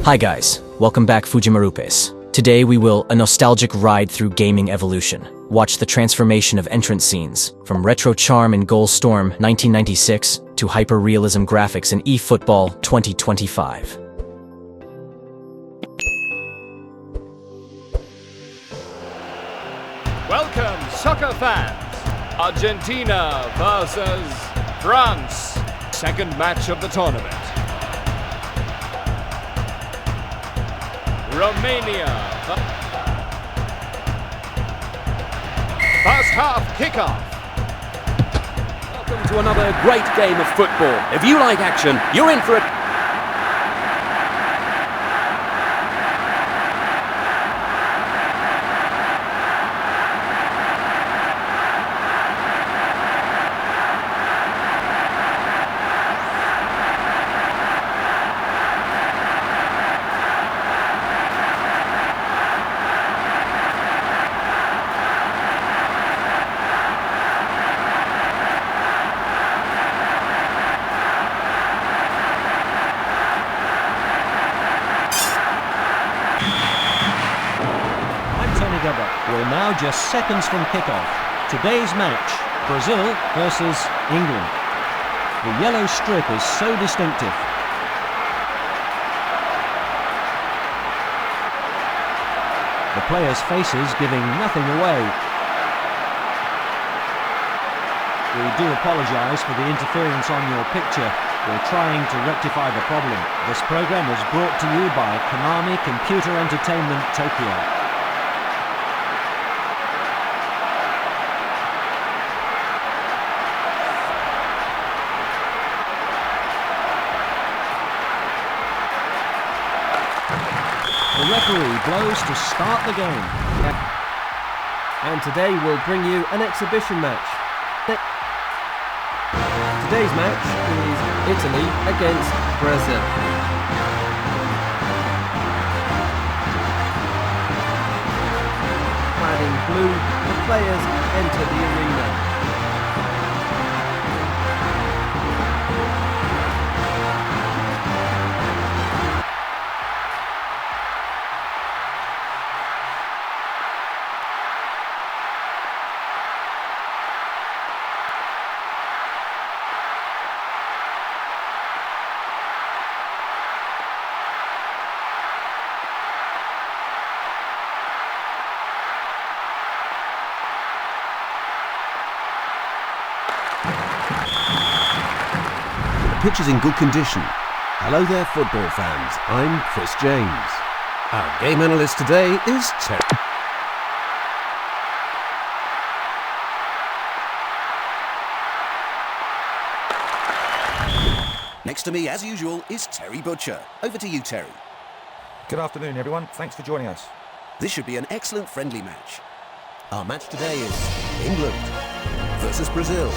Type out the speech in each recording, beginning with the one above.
Hi guys, welcome back Fujimarupes. Today we will a nostalgic ride through gaming evolution. Watch the transformation of entrance scenes, from retro charm in Goal Storm 1996 to hyper-realism graphics in eFootball 2025. Welcome, soccer fans! Argentina versus France. Second match of the tournament. Romania. First half kickoff. Welcome to another great game of football. If you like action, you're in for it. We're now just seconds from kickoff. Today's match, Brazil versus England. The yellow strip is so distinctive. The players' faces giving nothing away. We do apologise for the interference on your picture. We're trying to rectify the problem. This programme was brought to you by Konami Computer Entertainment Tokyo. The referee blows to start the game. And today we'll bring you an exhibition match. Today's match is Italy against Brazil. Clad in blue, the players enter the arena. The pitch is in good condition. Hello there, football fans. I'm Chris James. Our game analyst today is Terry. Next to me, as usual, is Terry Butcher. Over to you, Terry. Good afternoon, everyone. Thanks for joining us. This should be an excellent friendly match. Our match today is England versus Brazil.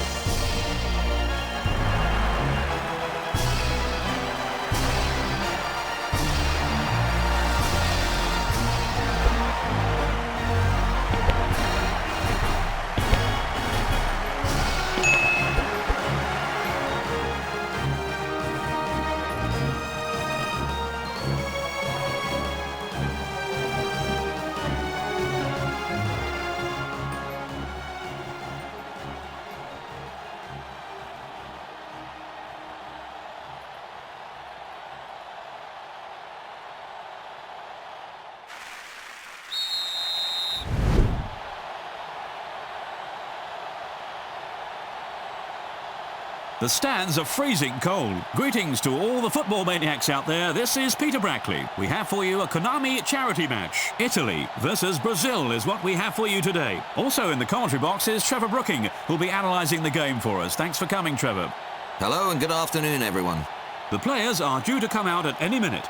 The stands are freezing cold. Greetings to all the football maniacs out there. This is Peter Brackley. We have for you a Konami charity match. Italy versus Brazil is what we have for you today. Also in the commentary box is Trevor Brooking, who'll be analysing the game for us. Thanks for coming, Trevor. Hello and good afternoon, everyone. The players are due to come out at any minute.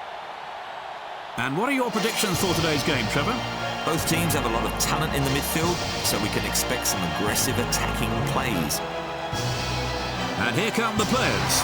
And what are your predictions for today's game, Trevor? Both teams have a lot of talent in the midfield, so we can expect some aggressive attacking plays. And here come the players.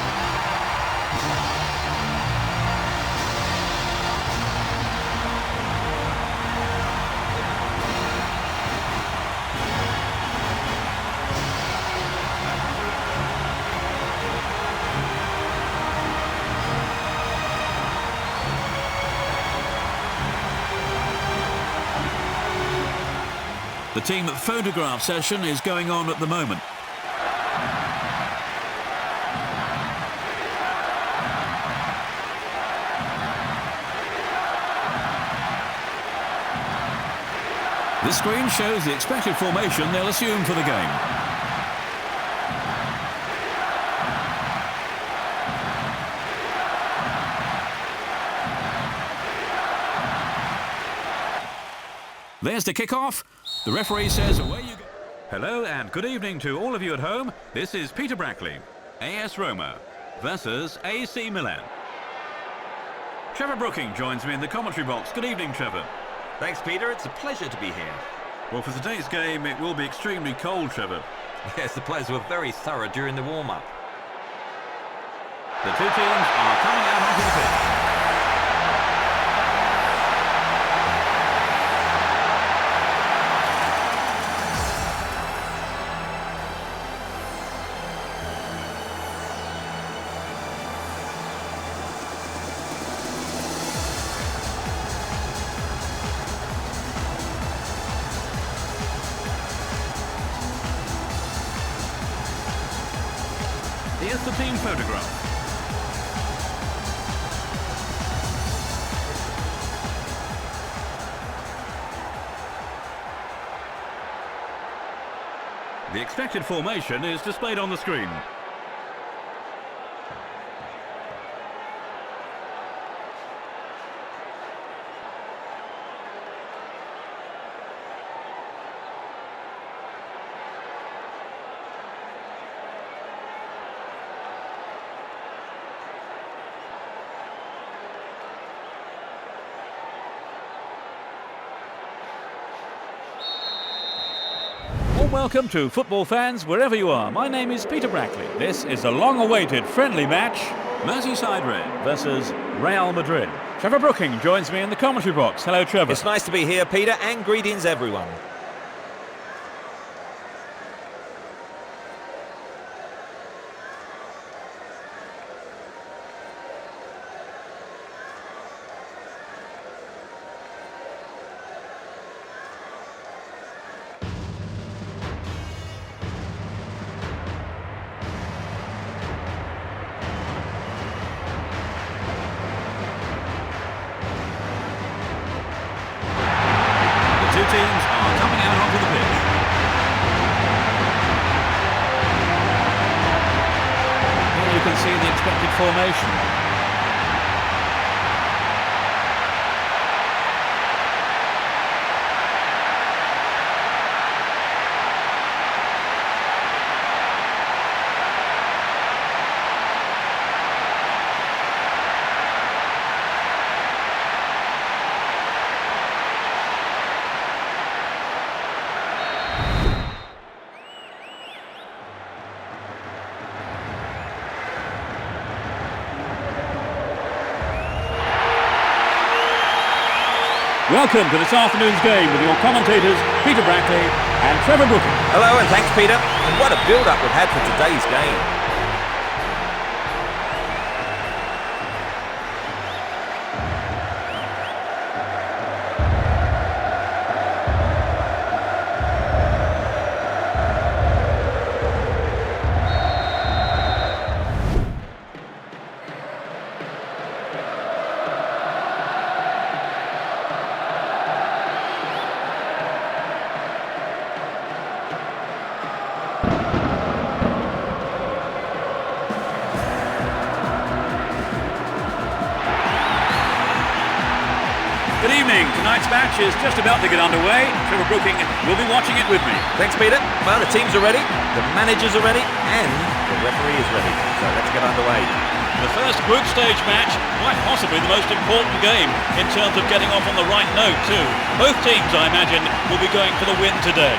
The team photograph session is going on at the moment. This screen shows the expected formation they'll assume for the game. There's the kickoff. The referee says away you go. Hello and good evening to all of you at home. This is Peter Brackley, AS Roma versus AC Milan. Trevor Brooking joins me in the commentary box. Good evening, Trevor. Thanks, Peter. It's a pleasure to be here. Well, for today's game, it will be extremely cold, Trevor. Yes, the players were very thorough during the warm-up. The two teams are coming out onto the pitch. Here's the team photograph. The expected formation is displayed on the screen. Welcome to football fans wherever you are. My name is Peter Brackley. This is a long-awaited friendly match. Merseyside Red versus Real Madrid. Trevor Brooking joins me in the commentary box. Hello, Trevor. It's nice to be here, Peter, and greetings everyone. Teams are coming out onto the pitch. Here you can see the expected formation. Welcome to this afternoon's game with your commentators, Peter Brackley and Trevor Brooking. Hello and thanks, Peter. And what a build-up we've had for today's game. Good evening. Tonight's match is just about to get underway. Trevor Brooking will be watching it with me. Thanks, Peter. Well, the teams are ready, the managers are ready, and the referee is ready. So let's get underway. The first group stage match, quite possibly the most important game in terms of getting off on the right note too. Both teams, I imagine, will be going for the win today.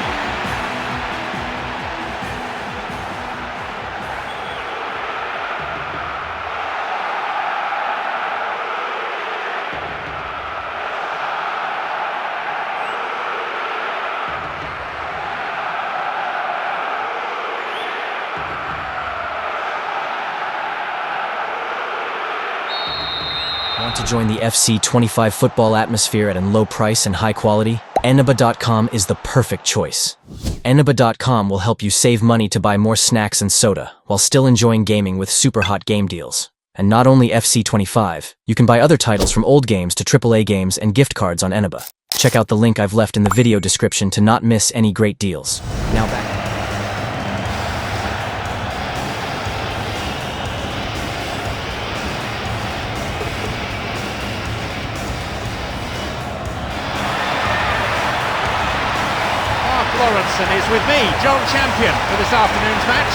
Want to join the FC 25 football atmosphere at a low price and high quality? Ennaba.com is the perfect choice. Ennaba.com will help you save money to buy more snacks and soda while still enjoying gaming with super hot game deals. And not only FC25, you can buy other titles from old games to AAA games and gift cards on Ennaba. Check out the link I've left in the video description to not miss any great deals. Now back. Lawrenson is with me, John Champion, for this afternoon's match.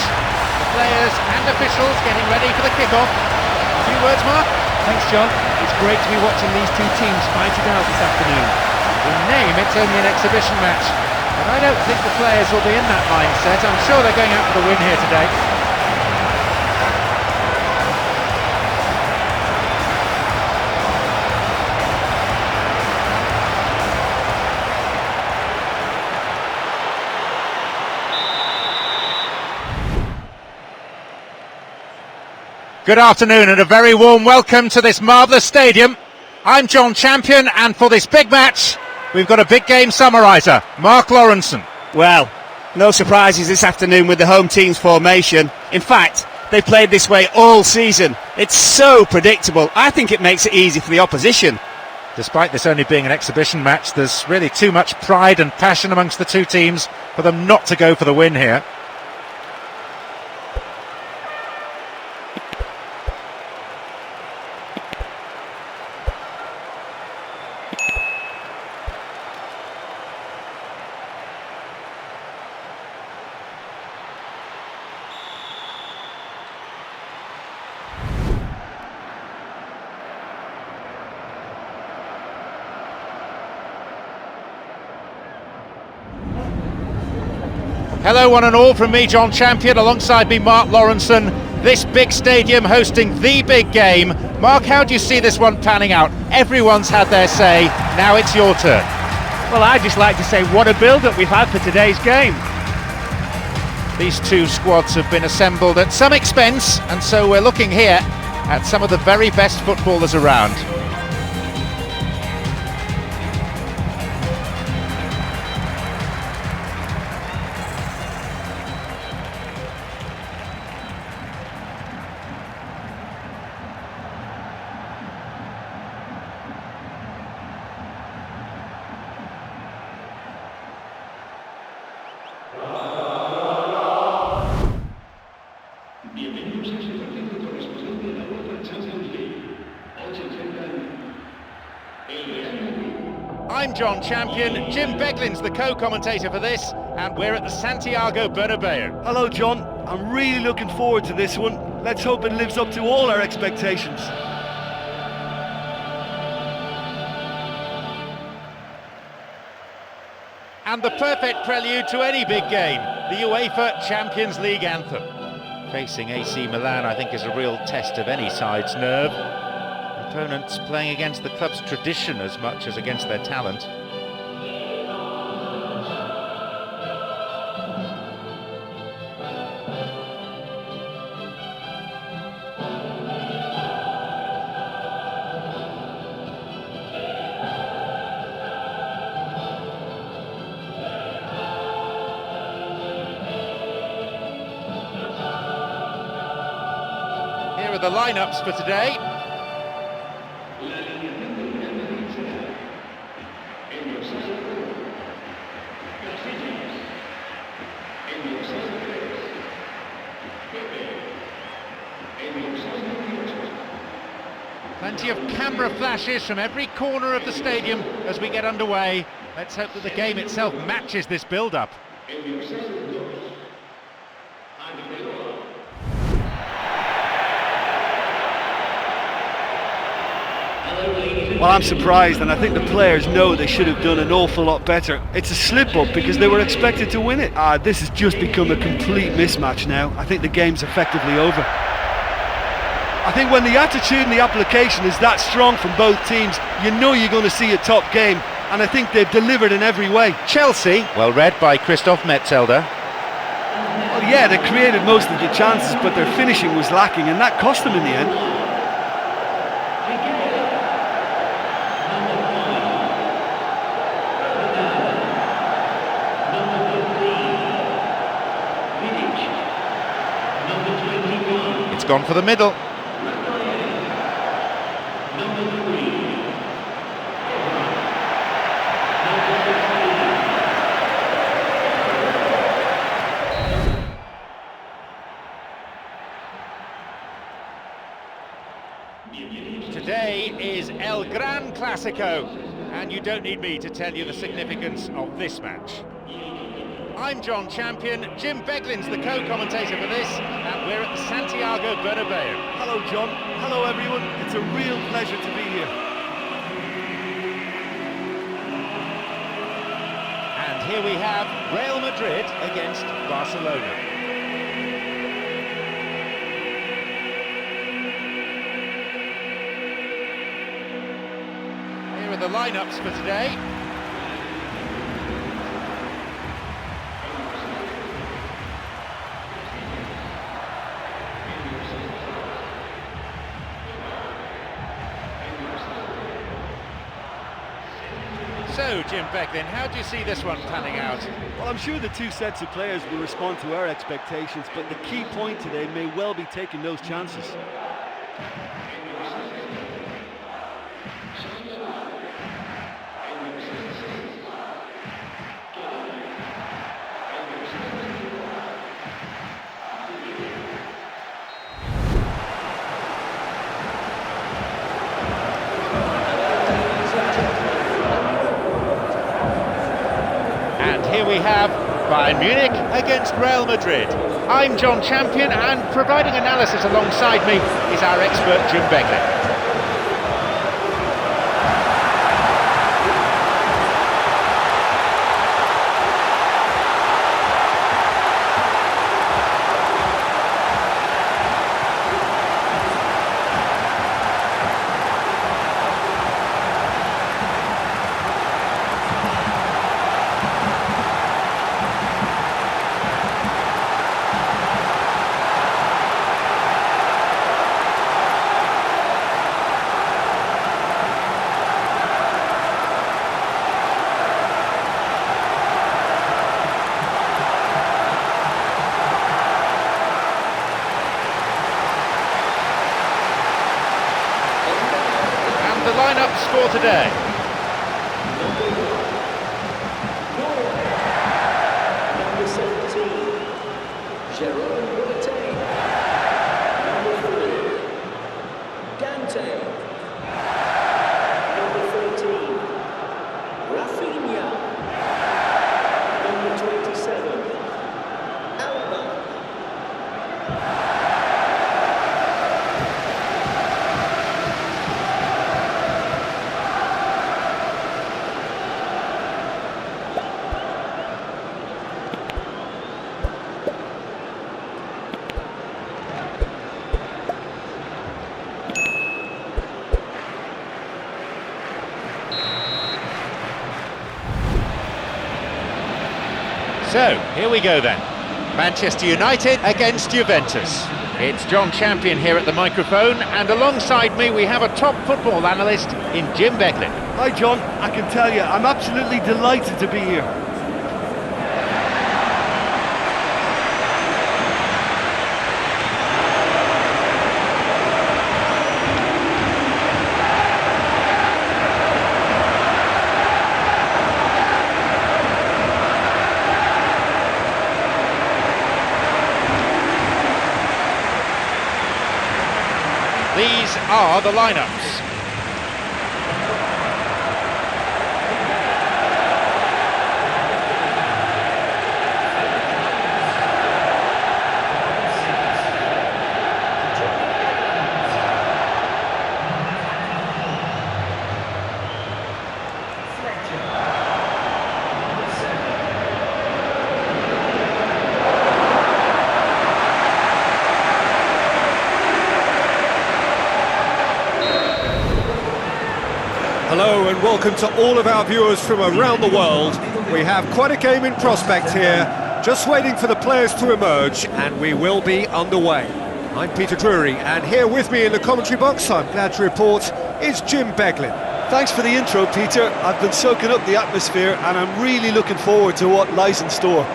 The players and officials getting ready for the kick-off. A few words, Mark? Thanks, John. It's great to be watching these two teams fight it out this afternoon. In name, it's only an exhibition match, but I don't think the players will be in that mindset. I'm sure they're going out for the win here today. Good afternoon and a very warm welcome to this marvellous stadium. I'm John Champion, and for this big match, we've got a big game summariser, Mark Lawrenson. Well, no surprises this afternoon with the home team's formation. In fact, they've played this way all season. It's so predictable. I think it makes it easy for the opposition. Despite this only being an exhibition match, there's really too much pride and passion amongst the two teams for them not to go for the win here. Hello one and all from me, John Champion, alongside me Mark Lawrenson. This big stadium hosting the big game. Mark, how do you see this one panning out? Everyone's had their say, now it's your turn. Well, I'd just like to say what a build-up we've had for today's game. These two squads have been assembled at some expense, and so we're looking here at some of the very best footballers around. I'm John Champion, Jim Beglin's the co-commentator for this, and we're at the Santiago Bernabeu. Hello John, I'm really looking forward to this one. Let's hope it lives up to all our expectations. And the perfect prelude to any big game, the UEFA Champions League anthem. Facing AC Milan, I think, is a real test of any side's nerve. Opponents playing against the club's tradition as much as against their talent. Here are the lineups for today. Plenty of camera flashes from every corner of the stadium as we get underway. Let's hope that the game itself matches this build-up. Well, I'm surprised, and I think the players know they should have done an awful lot better. It's a slip-up because they were expected to win it. This has just become a complete mismatch now. I think the game's effectively over. I think when the attitude and the application is that strong from both teams, you know you're going to see a top game, and I think they've delivered in every way. Chelsea, well read by Christoph Metzelder. Well, yeah, they created most of the chances, but their finishing was lacking, and that cost them in the end. It's gone for the middle. Today is El Gran Clasico, and you don't need me to tell you the significance of this match. I'm John Champion, Jim Beglin's the co-commentator for this, and we're at the Santiago Bernabeu. Hello John, hello everyone, it's a real pleasure to be here. And here we have Real Madrid against Barcelona. Here are the lineups for today. So, Jim Beglin, how do you see this one panning out? Well, I'm sure the two sets of players will respond to our expectations, but the key point today may well be taking those chances. Here we have Bayern Munich against Real Madrid. I'm John Champion, and providing analysis alongside me is our expert Jim Beglin. The lineups for today. Number 17, Jerome Boateng. Number 3, Dante. Number 13, Rafinha. Number 27, Alba. So, here we go then. Manchester United against Juventus. It's John Champion here at the microphone, and alongside me we have a top football analyst in Jim Beglin. Hi John, I can tell you, I'm absolutely delighted to be here. These are the lineups. Hello and welcome to all of our viewers from around the world. We have quite a game in prospect here, just waiting for the players to emerge, and we will be underway. I'm Peter Drury, and here with me in the commentary box, I'm glad to report, is Jim Beglin. Thanks for the intro, Peter. I've been soaking up the atmosphere and I'm really looking forward to what lies in store.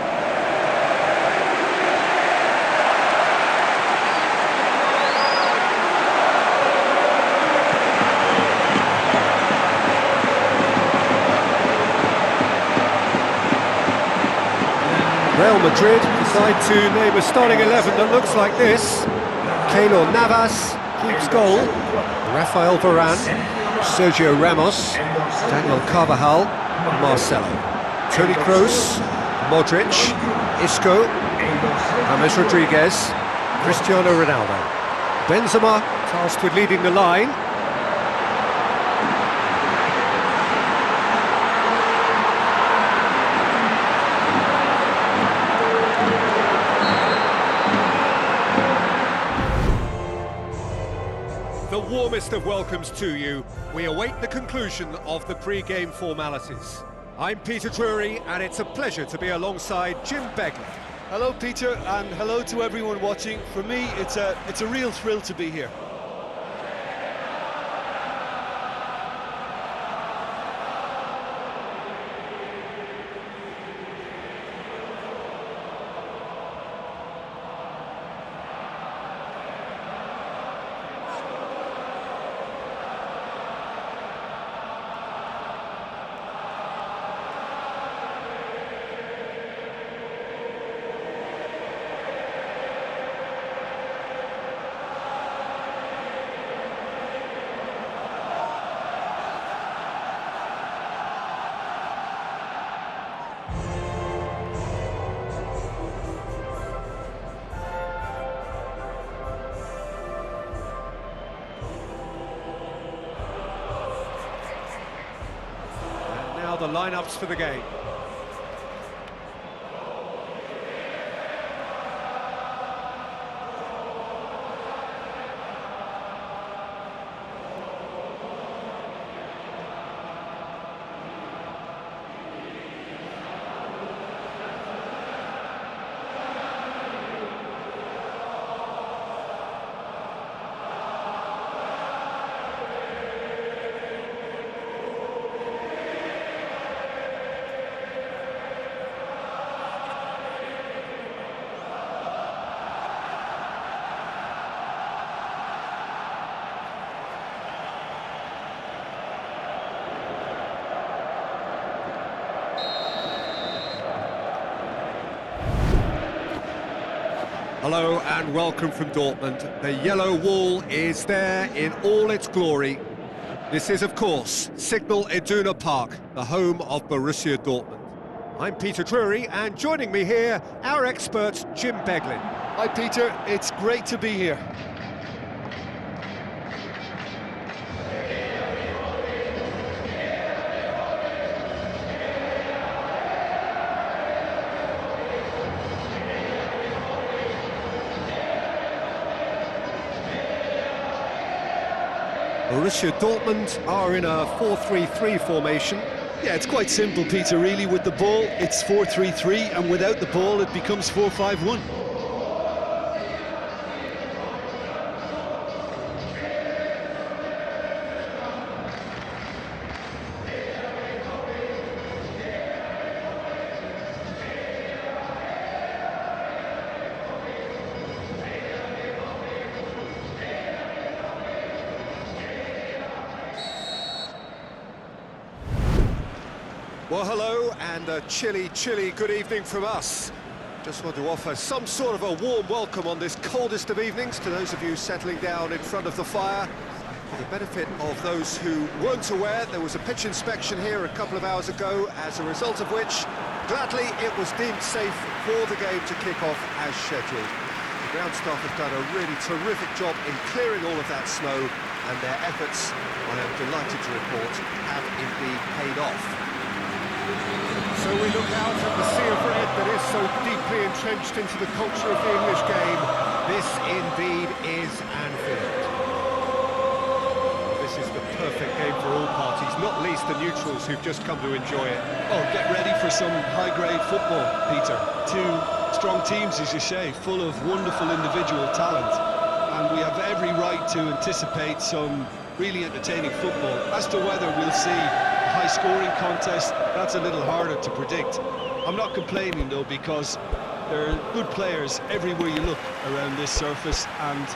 Real Madrid decide to name a starting 11 that looks like this. Keylor Navas keeps goal. Rafael Varane, Sergio Ramos, Daniel Carvajal, Marcelo. Toni Kroos, Modric, Isco, James Rodriguez, Cristiano Ronaldo. Benzema tasked with leading the line. The warmest of welcomes to you. We await the conclusion of the pre-game formalities. I'm Peter Drury, and it's a pleasure to be alongside Jim Begley. Hello Peter, and hello to everyone watching. For me, it's a real thrill to be here. The lineups for the game. Hello and welcome from Dortmund. The yellow wall is there in all its glory. This is, of course, Signal Iduna Park, the home of Borussia Dortmund. I'm Peter Drury, and joining me here, our expert, Jim Begley. Hi Peter, it's great to be here. Borussia Dortmund are in a 4-3-3 formation. Yeah, it's quite simple, Peter, really. With the ball, it's 4-3-3, and without the ball, it becomes 4-5-1. Well, hello, and a chilly good evening from us. Just want to offer some sort of a warm welcome on this coldest of evenings to those of you settling down in front of the fire. For the benefit of those who weren't aware, there was a pitch inspection here a couple of hours ago, as a result of which, gladly, it was deemed safe for the game to kick off as scheduled. The ground staff have done a really terrific job in clearing all of that snow, and their efforts, I am delighted to report, have indeed paid off. So we look out at the sea of red that is so deeply entrenched into the culture of the English game. This indeed is Anfield. This is the perfect game for all parties, not least the neutrals who've just come to enjoy it. Oh, get ready for some high-grade football, Peter. Two strong teams, as you say, full of wonderful individual talent. And we have every right to anticipate some really entertaining football. As to whether we'll see high-scoring contest, that's a little harder to predict. I'm not complaining though, because there are good players everywhere you look around this surface, and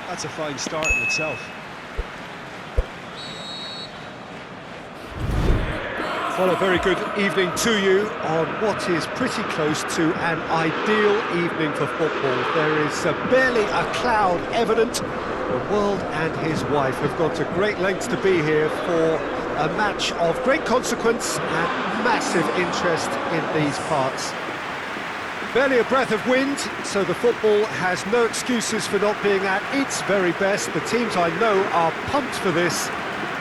that's a fine start in itself. Well, a very good evening to you on what is pretty close to an ideal evening for football. There is barely a cloud evident. The world and his wife have gone to great lengths to be here for a match of great consequence and massive interest in these parts. Barely a breath of wind, so the football has no excuses for not being at its very best. The teams I know are pumped for this.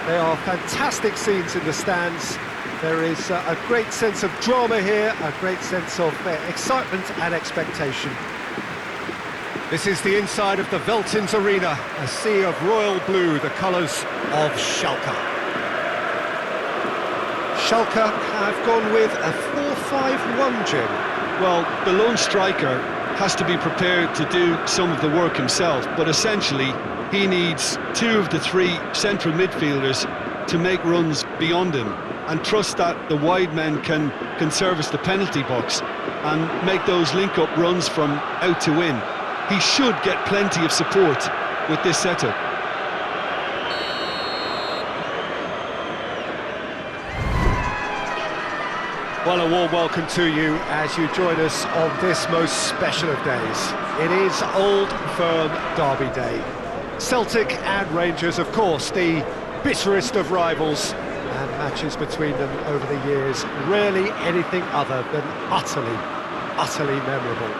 There are fantastic scenes in the stands. There is a great sense of drama here, a great sense of excitement and expectation. This is the inside of the Veltins Arena, a sea of royal blue, the colours of Schalke. Schalke have gone with a 4-5-1, Jim. Well, the lone striker has to be prepared to do some of the work himself, but essentially he needs two of the three central midfielders to make runs beyond him and trust that the wide men can service the penalty box and make those link-up runs from out to in. He should get plenty of support with this setup. Well, a warm welcome to you as you join us on this most special of days. It is Old Firm Derby Day. Celtic and Rangers, of course, the bitterest of rivals, and matches between them over the years, rarely anything other than utterly memorable.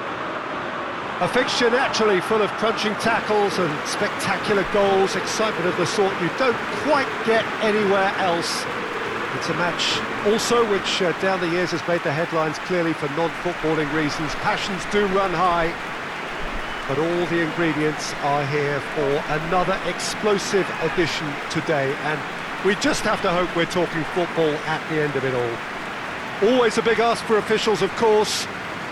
A fixture naturally full of crunching tackles and spectacular goals, excitement of the sort you don't quite get anywhere else. It's a match also which down the years has made the headlines clearly for non-footballing reasons. Passions do run high, but all the ingredients are here for another explosive edition today, and we just have to hope we're talking football at the end of it all. Always a big ask for officials, of course.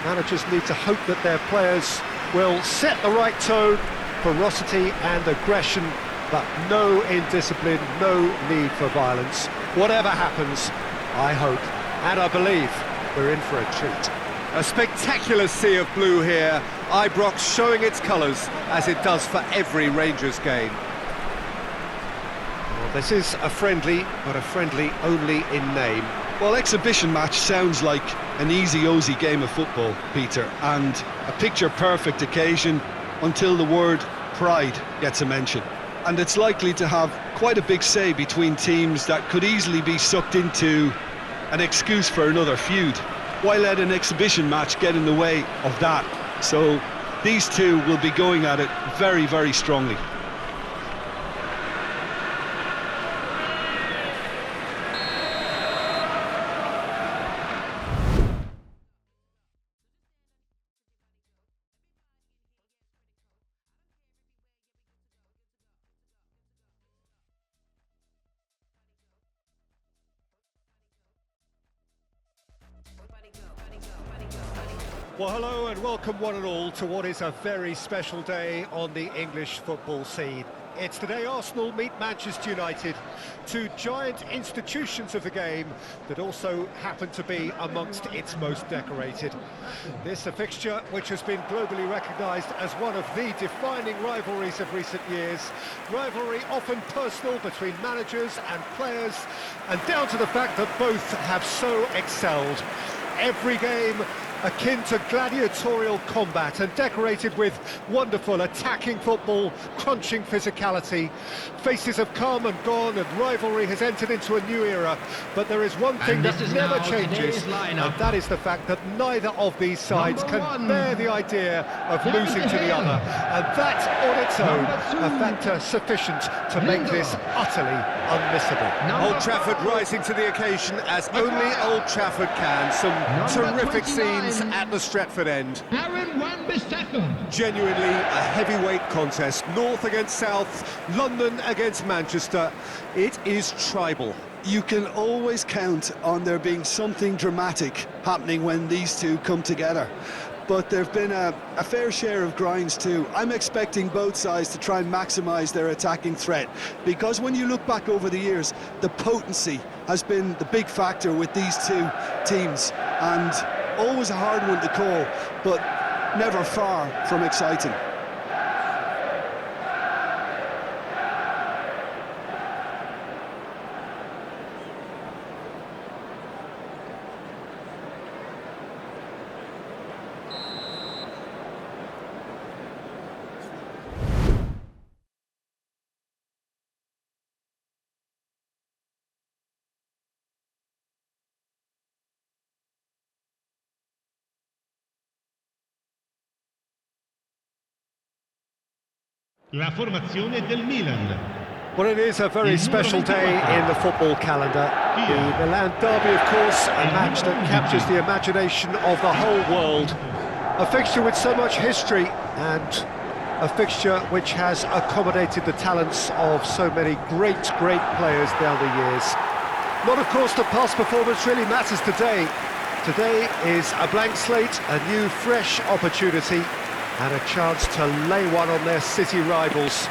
Managers need to hope that their players will set the right tone, ferocity and aggression, but no indiscipline, no need for violence. Whatever happens, I hope and I believe we're in for a treat. A spectacular sea of blue here, Ibrox showing its colours as it does for every Rangers game. Well, this is a friendly, but a friendly only in name. Well, exhibition match sounds like an easy-ozy game of football, Peter, and a picture-perfect occasion until the word pride gets a mention. And it's likely to have quite a big say between teams that could easily be sucked into an excuse for another feud. Why let an exhibition match get in the way of that? So these two will be going at it very, very strongly. Well, hello and welcome one and all to what is a very special day on the English football scene. It's the day Arsenal meet Manchester United, two giant institutions of the game that also happen to be amongst its most decorated. This a fixture which has been globally recognised as one of the defining rivalries of recent years. Rivalry often personal between managers and players, and down to the fact that both have so excelled. Every game akin to gladiatorial combat and decorated with wonderful attacking football, crunching physicality. Faces have come and gone and rivalry has entered into a new era, but there is one thing that never changes, and that is the fact that neither of these sides can bear the idea of losing to the other, and that on its own a factor sufficient to make this utterly unmissable. Old Trafford rising to the occasion as only Old Trafford can. Some terrific scenes at the Stretford end. Genuinely a heavyweight contest. North against South, London against Manchester. It is tribal. You can always count on there being something dramatic happening when these two come together. But there have been a fair share of grinds too. I'm expecting both sides to try and maximise their attacking threat, because when you look back over the years, the potency has been the big factor with these two teams, and always a hard one to call, but never far from exciting. La formazione del Milan. Well, it is a very special day in the football calendar. The Milan derby, of course, a match that captures the imagination of the whole world. A fixture with so much history and a fixture which has accommodated the talents of so many great players down the years. Not, of course, the past performance really matters today. Today is a blank slate, a new, fresh opportunity, and a chance to lay one on their city rivals.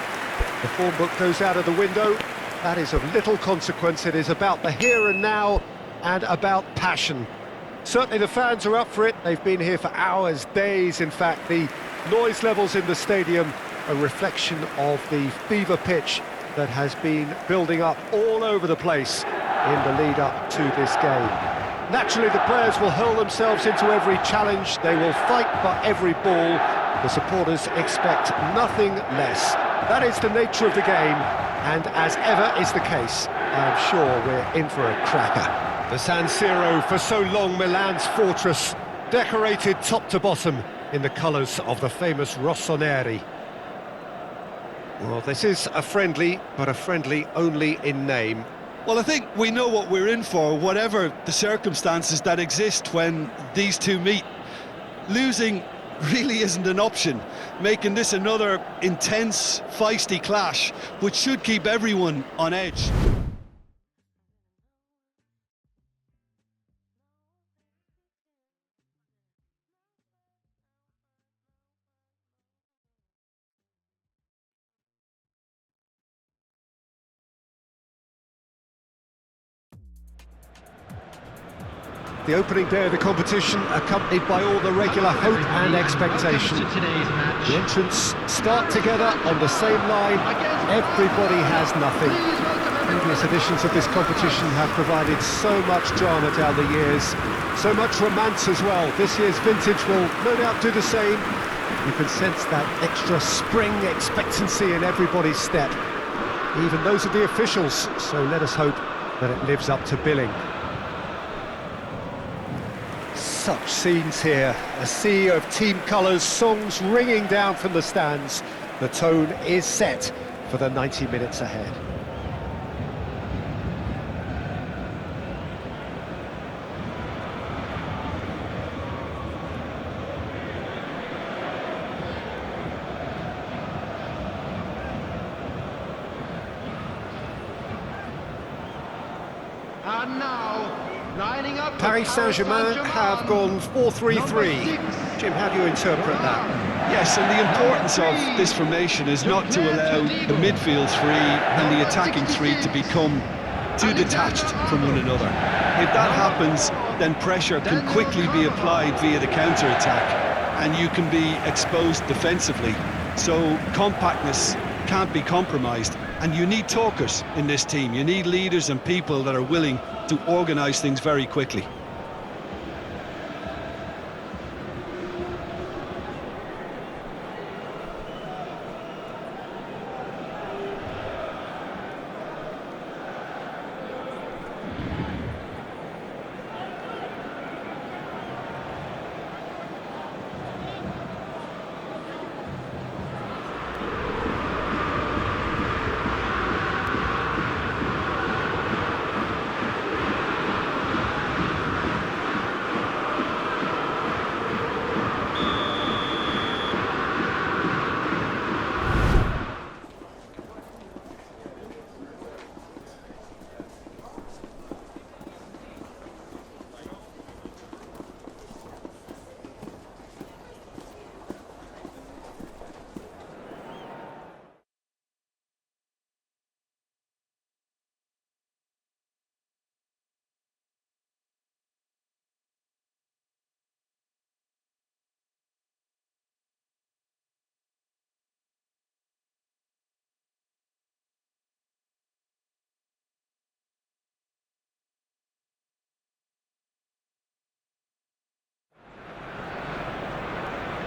The form book goes out of the window. That is of little consequence. It is about the here and now and about passion. Certainly the fans are up for it. They've been here for hours, days, in fact. The noise levels in the stadium, a reflection of the fever pitch that has been building up all over the place in the lead up to this game. Naturally, the players will hurl themselves into every challenge. They will fight for every ball. The supporters expect nothing less. That is the nature of the game, and as ever is the case, I'm sure we're in for a cracker. The San Siro, for so long Milan's fortress, decorated top to bottom in the colours of the famous rossoneri. Well, this is a friendly, but a friendly only in name. Well, I think we know what we're in for, whatever the circumstances that exist when these two meet. Losing really isn't an option, making this another intense, feisty clash, which should keep everyone on edge. The opening day of the competition accompanied by all the regular hope and expectation. The entrants start together on the same line. Everybody has nothing. Previous editions of this competition have provided so much drama down the years, so much romance as well. This year's vintage will no doubt do the same. You can sense that extra spring expectancy in everybody's step, even those of the officials, so let us hope that it lives up to billing. Such scenes here, a sea of team colours, songs ringing down from the stands. The tone is set for the 90 minutes ahead. And now, lining up. Paris Saint-Germain have gone 4-3-3. Jim, how do you interpret that? Yes, and the importance of this formation is not to allow the midfield three and the attacking three to become too detached from one another. If that happens, then pressure can quickly be applied via the counter-attack, and you can be exposed defensively. So compactness can't be compromised, and you need talkers in this team. You need leaders and people that are willing to organise things very quickly.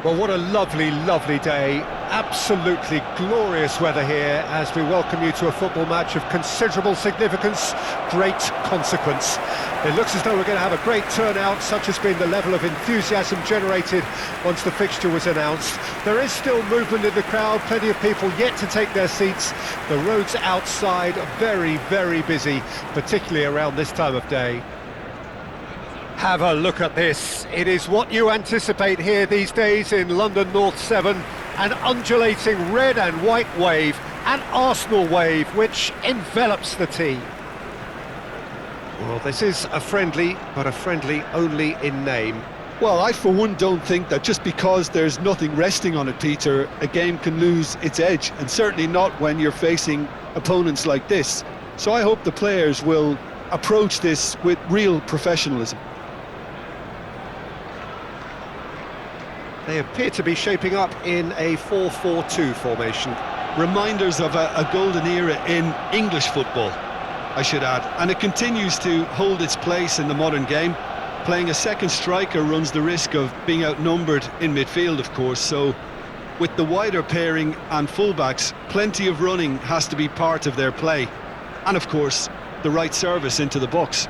Well, what a lovely, lovely day. absolutely glorious weather here as we welcome you to a football match of considerable significance, great consequence. It looks as though we're going to have a great turnout, such has been the level of enthusiasm generated once the fixture was announced. There is still movement in the crowd, plenty of people yet to take their seats. The roads outside are very, very busy, particularly around this time of day. Have a look at this. It is what you anticipate here these days in London North 7. An undulating red and white wave, an Arsenal wave which envelops the tee. Well, this is a friendly, but a friendly only in name. Well, I for one don't think that just because there's nothing resting on it, Peter, a game can lose its edge, and certainly not when you're facing opponents like this. So I hope the players will approach this with real professionalism. They appear to be shaping up in a 4-4-2 formation. Reminders of a golden era in English football, I should add. And it continues to hold its place in the modern game. Playing a second striker runs the risk of being outnumbered in midfield, of course. So with the wider pairing and fullbacks, plenty of running has to be part of their play. And of course, the right service into the box.